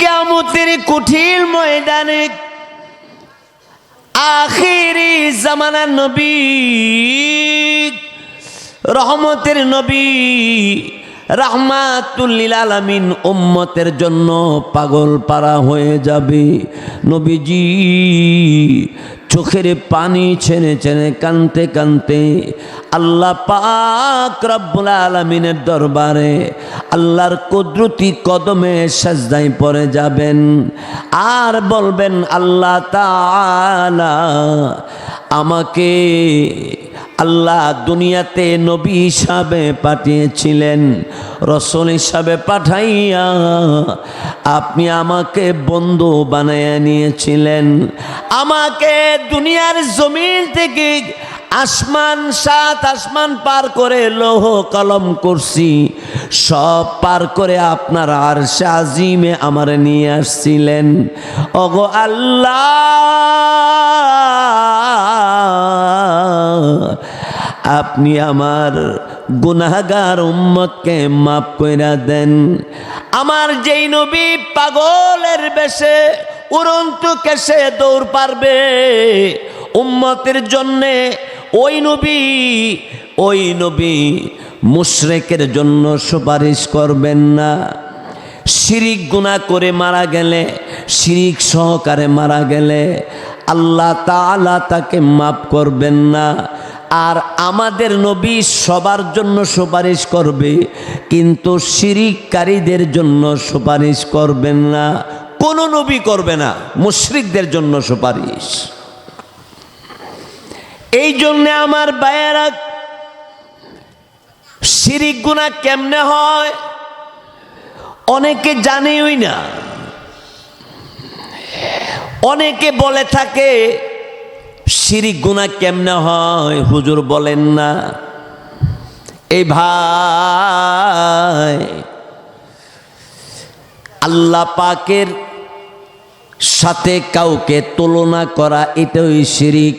কিয়ামতের কঠিন ময়দানে আখিরি জামানার নবী, রহমতের নবী, রাহমাতুল লিল আলামিন উম্মতের জন্য পাগল পারা হয়ে যাবে। নবীজি চোখের পানি ছেনে ছেনে কানতে কানতে আল্লাহ পাক রব্বুল আলামিনের দরবারে আল্লাহর কুদরতি কদমে সাজদায় পড়ে যাবেন আর বলবেন, আল্লাহ তাআলা আমাকে আল্লাহ দুনিয়াতে নবী হিসাবে পাঠিয়েছিলেন, রসূল হিসাবে পাঠাইয়া আপনি আমাকে বন্ধু বানাইয়া নিয়েছিলেন। আমাকে দুনিয়ার জমিন থেকে আসমান, 7 আসমান পার করে লৌহ কলম করছি, সব পার করে আপনার আরশে আজিমে আমার নিয়ে আসছিলেন। ওগো আল্লাহ, আপনি আমার গুনাহগার উম্মতকে মাফ কইরা দেন। আমার যেই নবী পাগলের বেশে উড়ন্ত কেশে দৌড় পারবে উম্মতের জন্যে, ওই নবী মুশরিকের জন্য সুপারিশ করবেন না। শিরিক গুনাহ করে মারা গেলে, শিরিক সহকারে মারা গেলে আল্লাহ তাআলা তাকে মাফ করবেন না। আর আমাদের নবী সবার জন্য সুপারিশ করবে, কিন্তু শিরিককারীদের জন্য সুপারিশ করবেন না। কোন নবী করবে না মুশরিকদের জন্য সুপারিশ। এই জন্যে আমার ভাইয়েরা, শিরিক গুনাহ কেমনে হয় অনেকে জানেই না। অনেকে বলে থাকে শিরিক গুনাহ কেমনে হয় হুজুর বলেন না। এই ভাই, আল্লাহ পাকের সাথে কাউকে তুলনা করা এটাই শিরিক।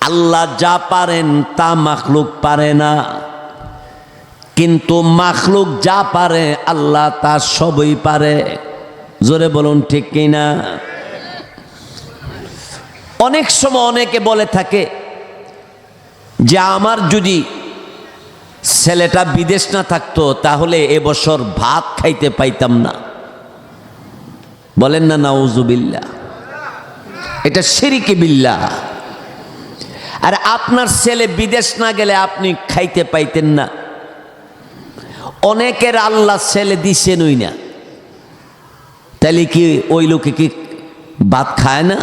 আল্লাহ যা পারেন তা মাখলুক পারে না, কিন্তু মাখলুক যা পারে আল্লাহ তা সবই পারে। জোরে বলুন ঠিক কিনা? অনেক সময় অনেকে বলে থাকে যে আমার যদি ছেলেটা বিদেশ না থাকতো তাহলে এবছর ভাত খাইতে পাইতাম না। বলেন না নাউজুবিল্লাহ? এটা শিরকে বিল্লাহ। আর আপনার ছেলে বিদেশ না গেলে আপনি খাইতে পাইতেন না। অনেকের আল্লাহ ছেলে দিছেনই না, তাহলে কি ওই লোকে কি ভাত খায় না?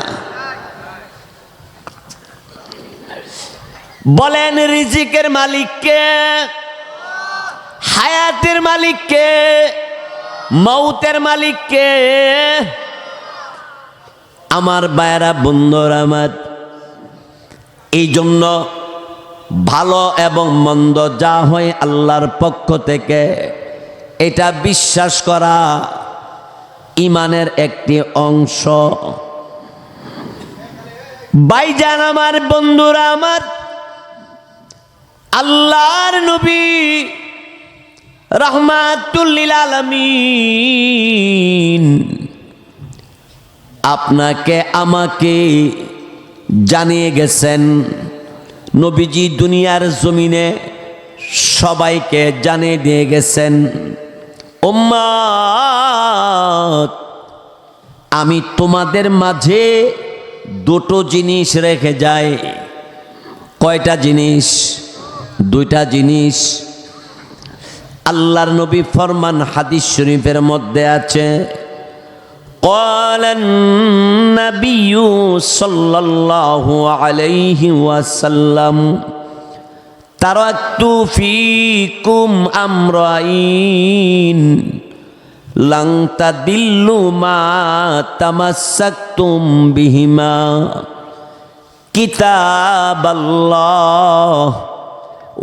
বলেন রিজিকের মালিক কে? হায়াতের মালিক কে? মৌতের মালিক কে? আমার ভাইয়েরা, বন্ধুরা আমার, এই জন্য ভালো এবং মন্দ যা হয় আল্লাহর পক্ষ থেকে, এটা বিশ্বাস করা ঈমানের একটি অংশ। ভাইজান আমার, বন্ধুরা আমার, আল্লাহর নবী রাহমাতুল লিল আলামিন আপনাকে আমাকে জানিয়ে গেছেন। নবীজি দুনিয়ার জমিনে সবাইকে জানিয়ে দিয়ে গেছেন, উম্মত আমি তোমাদের মাঝে দুটো জিনিস রেখে যাই। কয়টা জিনিস? দুইটা জিনিস। আল্লাহর নবী ফরমান, হাদিস শরীফের মধ্যে আছে, ক্বালান নাবিয়্যু সাল্লাল্লাহু আলাইহি ওয়াসাল্লাম তারাকতু ফীকুম আমরাইন লান তাদিল্লু মা তামাসসাকতুম বিহিমা কিতাবাল্লাহ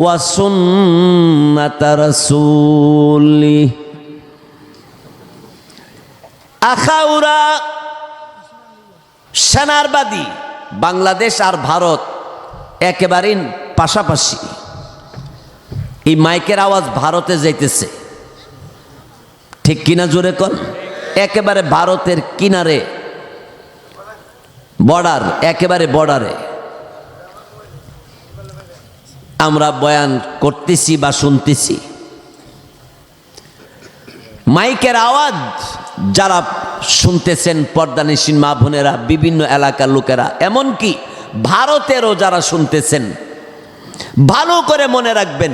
ওয়া সুন্নাতা রাসূলি। আখাউড়া সেনারবাদী বাংলাদেশ আর ভারত একেবারেই পাশাপাশি। এই মাইকের আওয়াজ ভারতে যাইতেছে, ঠিক কিনা জোরে কর? একেবারে ভারতের কিনারে, বর্ডার, একেবারে বর্ডারে আমরা বয়ান করতেছি বা শুনতেছি। মাইকের আওয়াজ যারা শুনতেছেন পর্দানিসীন মা বোনেরা, বিভিন্ন এলাকার লোকেরা, এমনকি ভারতেরও যারা শুনতেছেন, ভালো করে মনে রাখবেন,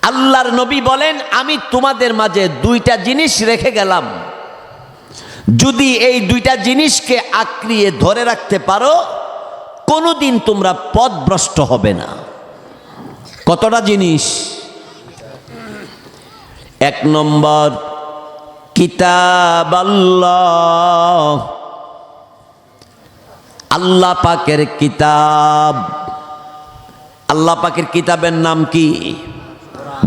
আল্লাহর নবী বলেন, আমি তোমাদের মাঝে দুইটা জিনিস রেখে গেলাম, যদি এই দুইটা জিনিসকে আঁকড়িয়ে ধরে রাখতে পারো কোনোদিন তোমরা পথভ্রষ্ট হবে না। কতটা জিনিস? এক নম্বর, কিতাব আল্লাহ, আল্লাহ পাকের কিতাব। আল্লাহ পাকের কিতাবের নাম কি?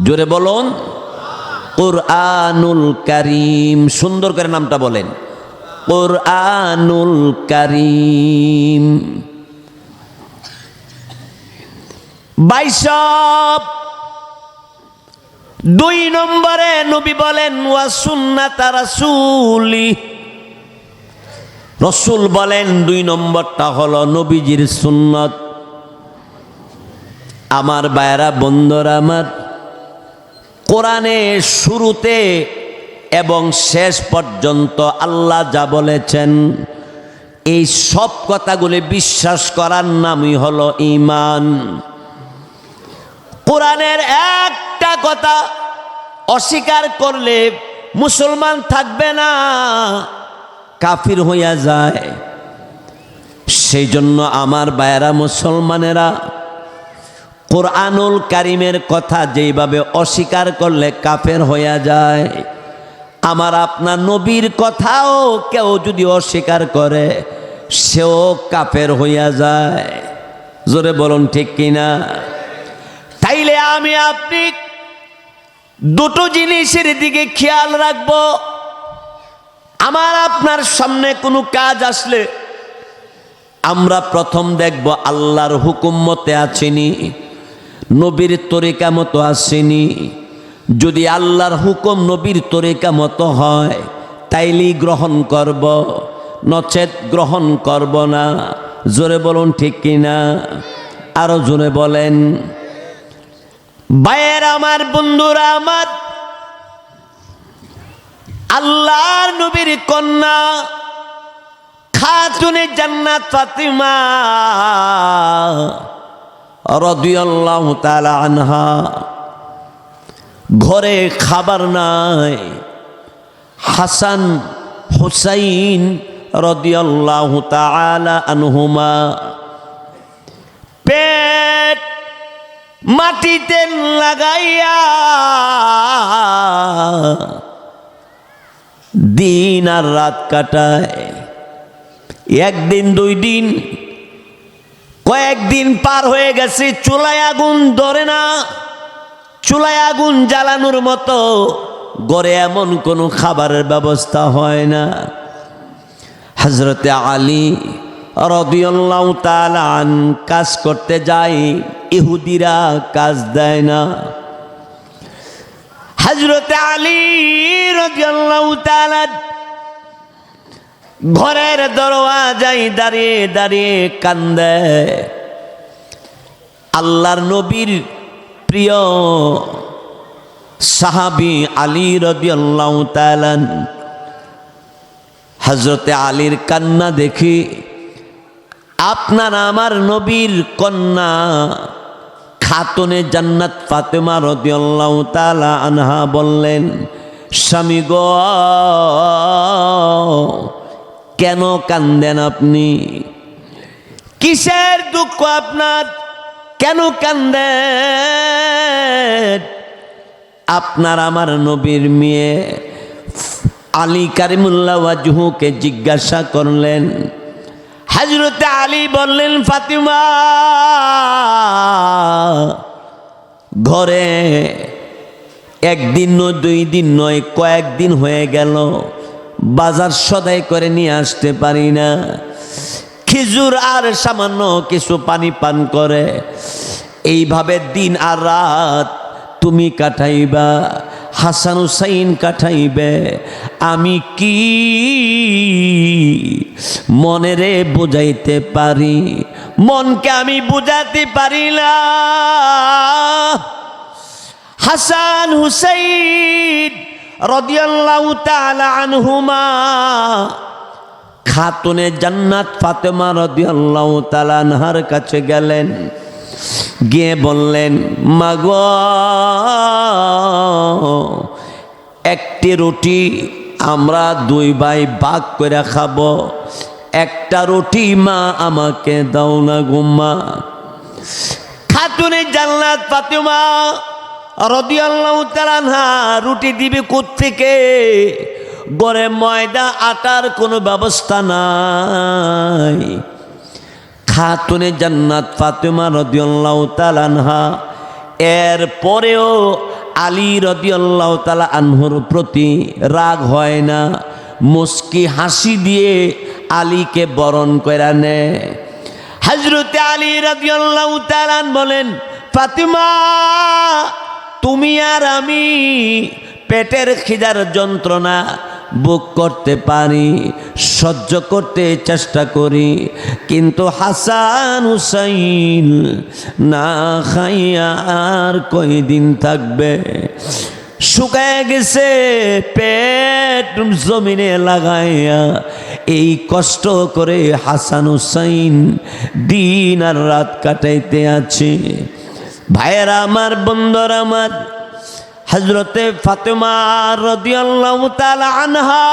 জোরে বলুন। কুরআনুল কারীম। সুন্দর করে নামটা বলেন, কুরআনুল কারীম। 22 2 নম্বরে নবী বলেন, ওয়া সুন্নাত রাসূলি। রসুল বলেন 2 নম্বরটা হলো নবীজির সুন্নত। আমার ভাইরা, বন্ধুরা আমার, কোরআনের শুরুতে এবং শেষ পর্যন্ত আল্লাহ যা বলেছেন এই সব কথাগুলি বিশ্বাস করার নামই হলো ঈমান। কোরআনের একটা কথা অস্বীকার করলে মুসলমান থাকবে না, কাফির হইয়া যায়। সেই জন্য আমার ভাইয়েরা, মুসলমানেরা, কোরআনুল কারীমের কথা যেইভাবে অস্বীকার করলে কাফের হইয়া যায়, আমার আপনার নবীর কথাও কেউ যদি অস্বীকার করে সেও কাফের হইয়া যায়। জোরে বলুন ঠিক কিনা? তাইলে আমি আপনি দুটো জিনিসের দিকে খেয়াল রাখবো। আমার আপনার সামনে কোনো কাজ আসলে আমরা প্রথম দেখব আল্লাহর হুকুম মতে আছেনি, নবীর তরিকা মতো আসেনি। যদি আল্লাহর হুকুম নবীর তরিকা মতো হয় তাইলেই গ্রহণ করব, নচেত গ্রহণ করব না। জোরে বলুন ঠিক কিনা? আরো জোরে বলেন। ভাইয়ের আমার, বন্ধুরা আমার, আল্লাহর নবীর কন্যা খাতুনে জান্নাত ফাতিমা রাদিয়াল্লাহু তাআলা আনহা, ঘরে খাবার নাই। হাসান হুসাইন রাদিয়াল্লাহু তাআলা আনহুমা পেট মাটিতে লাগাইয়া দিন আর রাত কাটায়। একদিন, 2 দিন, কয়েকদিন পার হয়ে গেছে, চুলায় আগুন ধরে না। চুলায় আগুন জ্বালানোর মতো ঘরে এমন কোনো খাবারের ব্যবস্থা হয় না। হযরতে আলী রাদিয়াল্লাহু তাআলা আন কাজ করতে যায়, ইহুদিরা কাজ দেয় না। হযরতে আলী রাদিয়াল্লাহু তাআলা ঘরের দরওয়াজায় দাঁড়িয়ে দাঁড়িয়ে কান্দে। আল্লাহর নবীর প্রিয় সাহাবী আলী রাদিয়াল্লাহু তাআলা, হযরতে আলীর কান্না দেখি আপনার আমার নবীর কন্যা খাতুনে জান্নাত ফাতেমা রাদিয়াল্লাহু তাআলা আনহা বললেন, স্বামী গো, কেন কান্দেন আপনি? কিসের দুঃখ আপনার? কেন কান্দেন? আপনার আমার নবীর মেয়ে আলী কারিমুল্লাহ ওয়াজহুকে জিজ্ঞাসা করলেন। হযরতে আলী বললেন, ফাতিমা, ঘরে একদিন নয়, 2 দিন নয়, কয়েকদিন হয়ে গেল বাজার সদাই করে নিয়ে আসতে পারি না। খেজুর আর সামান্য কিছু পানি পান করে এইভাবে দিন আর রাত তুমি কাটাইবা। হাসান হুসাইন কাটাইবে, আমি কি মনেরে বুঝাইতে পারি? মনকে আমি বুঝাতে পারি না। হাসান হুসাইন রাদিয়াল্লাহু তাআলা আনহুমা খাতুনে জান্নাত ফাতেমা রাদিয়াল্লাহু তাআলা আনহার কাছে গেলেন, গিয়ে বললেন, মাগো একটি রুটি আমরা দুই ভাই ভাগ করে খাবো, একটা রুটি মা আমাকে দাও না গো মা। খাতুনে জান্নাত ফাতেমা রাদিয়াল্লাহু তাআলা আনহা রুটি দিবে কোত্থেকে? ঘরে ময়দা আটার কোনো ব্যবস্থা নাই। খাতুনে জান্নাত ফাতেমা রাদিয়াল্লাহু তাআলা আনহা এর পরেও আলী রাদিয়াল্লাহু তাআলা আনহুর প্রতি রাগ হয় না, মুস্কি হাসি দিয়ে আলীকে বরণ করে নেয়। হযরতে আলী রাদিয়াল্লাহু তাআলা বলেন, ফাতেমা তুমি আর আমি পেটের খিদার যন্ত্রণা বুক করতে পারি, সহ্য করতে চেষ্টা করি, কিন্তু হাসান হুসাইন না খাইয়া আর কয়দিন থাকবে? শুকায় গেছে পেট জমিনে লাগাইয়া, এই কষ্ট করে হাসান হুসাইন দিন আর রাত কাটাইতে আছে। ভাইয়েরা আমার, বন্ধুরা আমার, হযরতে ফাতেমা রাদিয়াল্লাহু তাআলা আনহা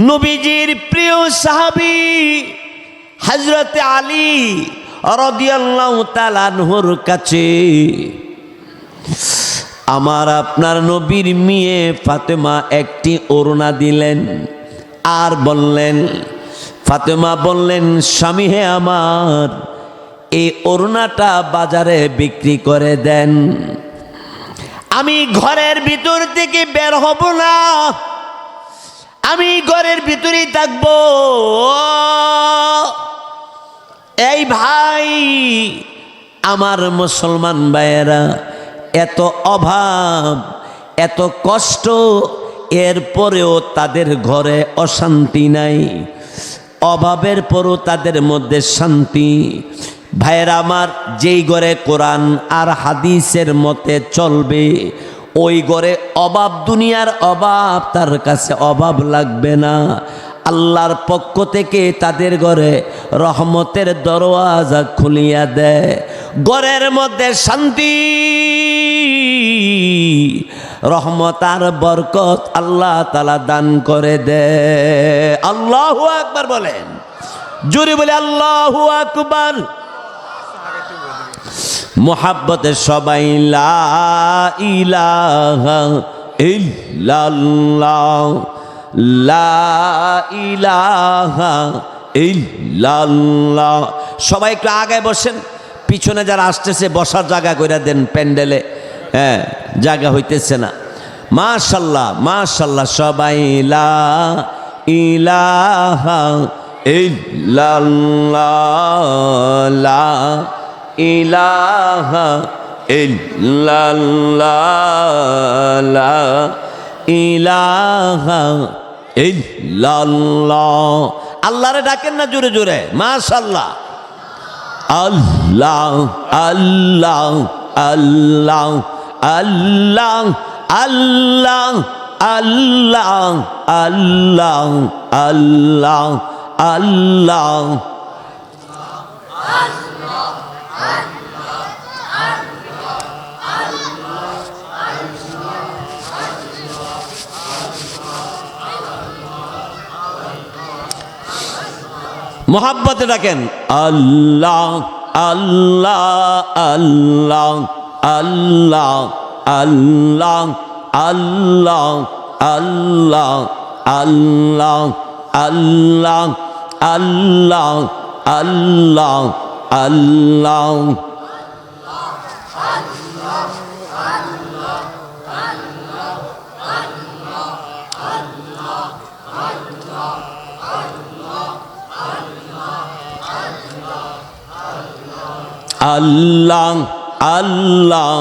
নবীজির প্রিয় সাহাবী হযরতে আলী রাদিয়াল্লাহু তাআলা আনহুর কাছে আমার আপনার নবীর মেয়ে ফাতেমা একটি ওড়না দিলেন আর বললেন, ফাতেমা বললেন, স্বামী হে আমার, এই ওড়নাটা বাজারে বিক্রি করে দেন, আমি ঘরের ভিতর থেকে বের হব না, আমি ঘরের ভিতরেই থাকবো। এই ভাই আমার মুসলমান ভাইয়েরা, এত অভাব, এত কষ্ট, এরপরেও তাদের ঘরে অশান্তি নাই, অভাবের পরও তাদের মধ্যে শান্তি। ভাইয়েরা আমার, যেই ঘরে কোরআন আর হাদিসের মতে চলবে, ওই ঘরে অভাব, দুনিয়ার অভাব তার কাছে অভাব লাগবে না। আল্লাহর পক্ষ থেকে তাদের ঘরে রহমতের দরওয়াজা খুলিয়া দেয়, ঘরের মধ্যে শান্তি, রহমত আর বরকত আল্লাহ তাআলা দান করে দেয়। আল্লাহু আকবার বলেন, জোরে বলে আল্লাহু আকবার। মোহাব্বতে সবাই লা ইলাহা ইল্লাল্লাহ, লা ইলাহা ইল্লাল্লাহ। সবাই একটু আগে বসেন, পিছনে যারা আসতেছে বসার জায়গা করে দেন, প্যান্ডেলে হ্যাঁ জায়গা হইতেছে না। মাশাল্লাহ মাশাল্লাহ, সবাই লা ইলাহা ইল্লাল্লাহ, লা ইলাহা ইল্লাল্লাহ, লা ইলাহা ইল্লাল্লাহ। আল্লাহরে ডাকেন না জোরে জোরে, মাশাআল্লাহ। আল্লাহ আল্লাহ আল্লাহ আল্লাহ আল্লাহ আল্লাহ আল্লাহ আল্লাহ আল্লাহ। মোহাব্বতে ডাকেন, আল্লাহ আল্লাহ আল্লাহ আল্লাহ আল্লাহ আল্লাহ আল্লাহ আল্লাহ আল্লাহ আল্লাহ আল্লাহ আল্লাহ। আল্লাহ আল্লাহ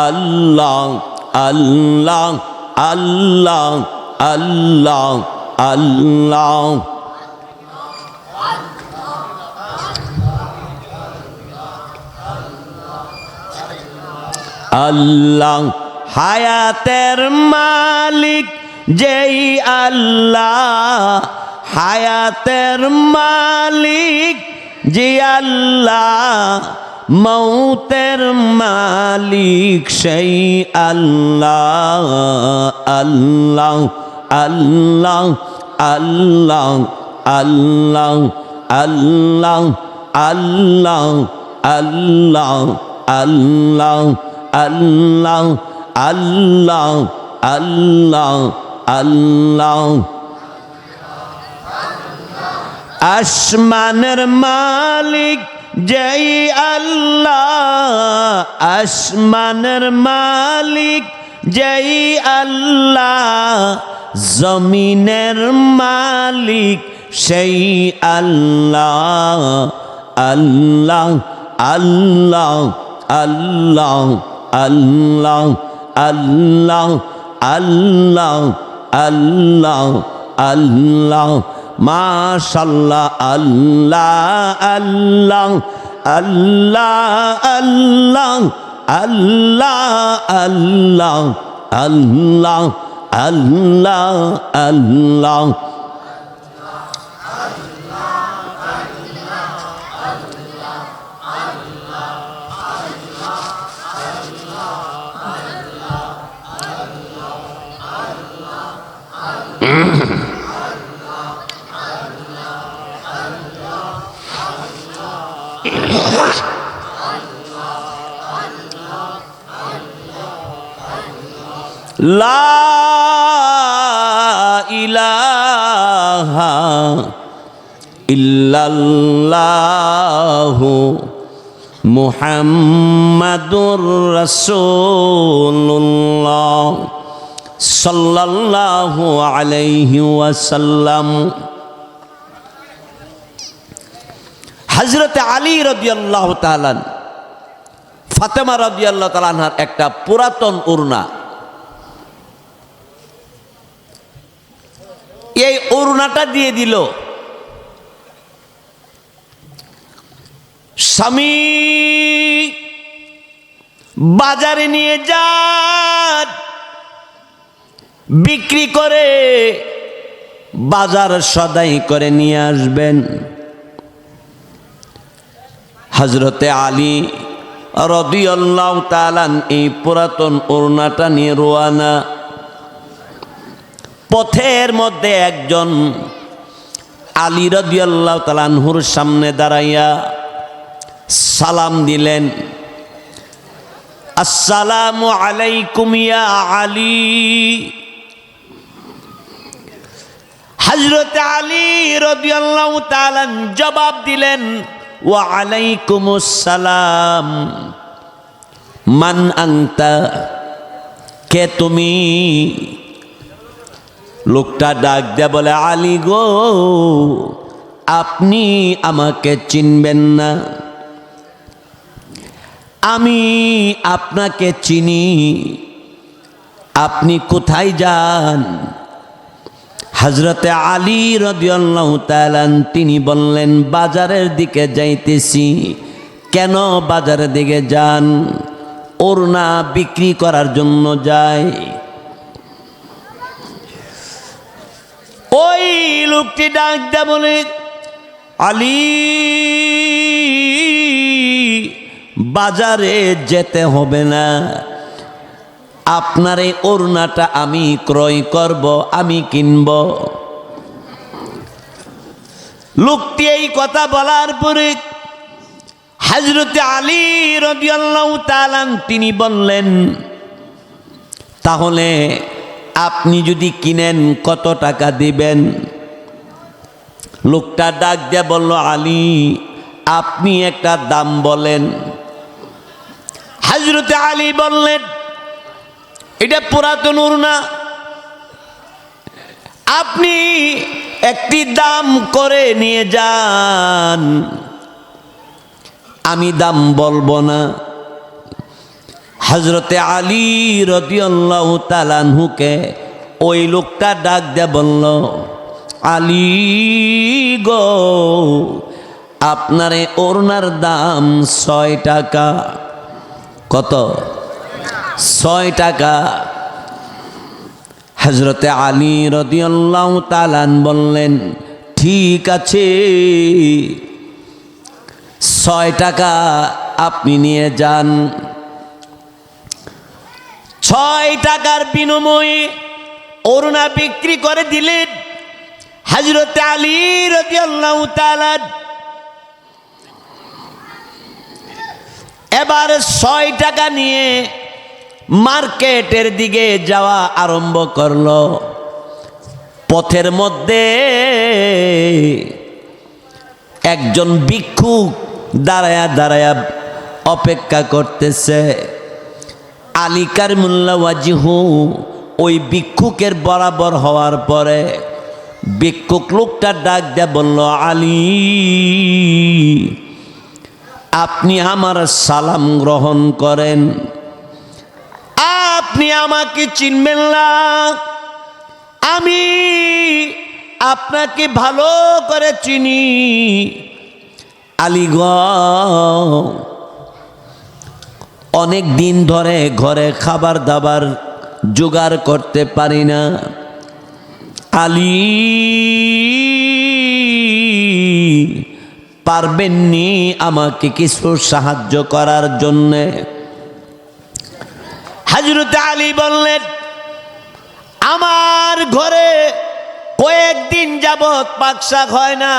আল্লাহ আল্লাহ আল্লাহ আল্লাহ আল্লাহ আল্লাহ হায়াতের মালিক যেই আল্লাহ হায়াতের মালিক যে আল্লাহ মৌতের মালিক সেই আল্লাহ আল্লাহ আল্লাহ আল্লাহ আল্লাহ আল্লাহ আল্লাহ আল্লাহ আল্লাহ আল্লাহ আল্লাহ আল্লাহ আল্লাহ আসমানের মালিক যেই আল্লাহ আসমানের মালিক যেই আল্লাহ জমিনের মালিক সেই আল্লাহ আল্লাহ আল্লাহ আল্লাহ আল্লাহ আল্লাহ আল্লাহ আল্লাহ আল্লাহ মাশাআল্লাহ আল্লাহ আল্লাহ আল্লাহ আল্লাহ আল্লাহ আল্লাহ আল্লাহ আল্লাহ লা ইলাহা ইল্লাল্লাহু মুহাম্মাদুর রাসূলুল্লাহ সাল্লাল্লাহু আলাইহি ওয়াসাল্লাম। হযরত আলী রাদিয়াল্লাহু তাআলা ফাতেমা রাদিয়াল্লাহু তাআলা আনহার একটা পুরাতন ওড়না, এই ওড়নাটা দিয়ে দিল। স্বামী বাজারে নিয়ে যান, বিক্রি করে বাজার সদাই করে নিয়ে আসবেন। হযরতে আলী রাদিয়াল্লাহু তাআলা এই পুরাতন ওড়নাটা নিয়ে রওনা। পথের মধ্যে একজন আলী রাদিয়াল্লাহু তাআলা আনহুর সামনে দাঁড়াইয়া সালাম দিলেন, আসসালামু আলাইকুম ইয়া আলী। হযরত আলী রাদিয়াল্লাহু তাআলা জবাব দিলেন, ওয়া আলাইকুমুস সালাম, মান আনতা, কে তুমি? লোকটা ডাক দেয়া বলে, আলী গো, আপনি আমাকে চিনবেন না, আমি আপনাকে চিনি, আপনি কোথায় যান? হযরতে আলী রাদিয়াল্লাহু তাআলা তিনি বললেন, বাজারের দিকে যাইতেছি। কেন বাজারের দিকে যান? ওড়না বিক্রি করার জন্য যায়। ওই লোকটি ডাক দেয়া বলে, আলী, বাজারে যেতে হবে না, আপনার এই ওড়নাটা আমি ক্রয় করব, আমি কিনব। লোকটি এই কথা বলার পরে হযরতে আলী রাদিয়াল্লাহু তাআলা তিনি বললেন, তাহলে আপনি যদি কিনেন কত টাকা দিবেন? লোকটা ডাক দিয়ে বলল, আলী, আপনি একটা দাম বলেন। হযরতে আলী বললেন, এটা পুরাতন ওড়না, আপনি একটি দাম করে নিয়ে যান, আমি দাম বলবো না। হযরতে আলী রাদিয়াল্লাহু তাআলা আনহুকে ওই লোকটা ডাক দিয়ে বলল, আলী গো, আপনার এই ওড়নার দাম 6 টাকা। কত? 6 টাকা। হযরতে আলী রাদিয়াল্লাহু তাআলা বললেন, ঠিক আছে, 6 টাকা আপনি নিয়ে যান। 6 টাকার বিনিময়ে ওড়না বিক্রি করে দিলেন হযরতে আলী রাদিয়াল্লাহু তাআলা। এবার 6 টাকা নিয়ে মার্কেটের দিকে যাওয়া আরম্ভ করলো। পথের মধ্যে একজন ভিক্ষুক দাঁড়ায়া দাঁড়ায়া অপেক্ষা করতেছে। আলী কারিমুল্লাহ ওয়াজহু ওই ভিক্ষুকের বরাবর হওয়ার পরে ভিক্ষুক লোকটা ডাক দিয়ে বলল, আলী, আপনি আমার সালাম গ্রহণ করেন। আপনি আমাকে চিনবেন না, আমি আপনাকে ভালো করে চিনি। আলী গো, অনেক দিন ধরে ঘরে খাবার দাবার জোগাড় করতে পারি না। আলী, পারবেননি আমাকে কিছু সাহায্য করার জন্যে? হযরত আলী বললেন, আমার ঘরে কয়েকদিন যাবত পাক শাক হয় না,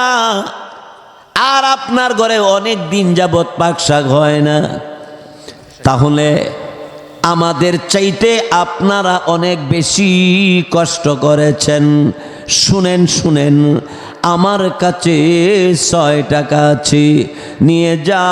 আর আপনার ঘরে অনেক দিন যাবত পাক শাক হয় না। তাহলে আমাদের চাইতে আপনারা অনেক বেশি কষ্ট করেছেন। শুনেন শুনেন, আমার কাছে 6 টাকা আছে, নিয়ে যা।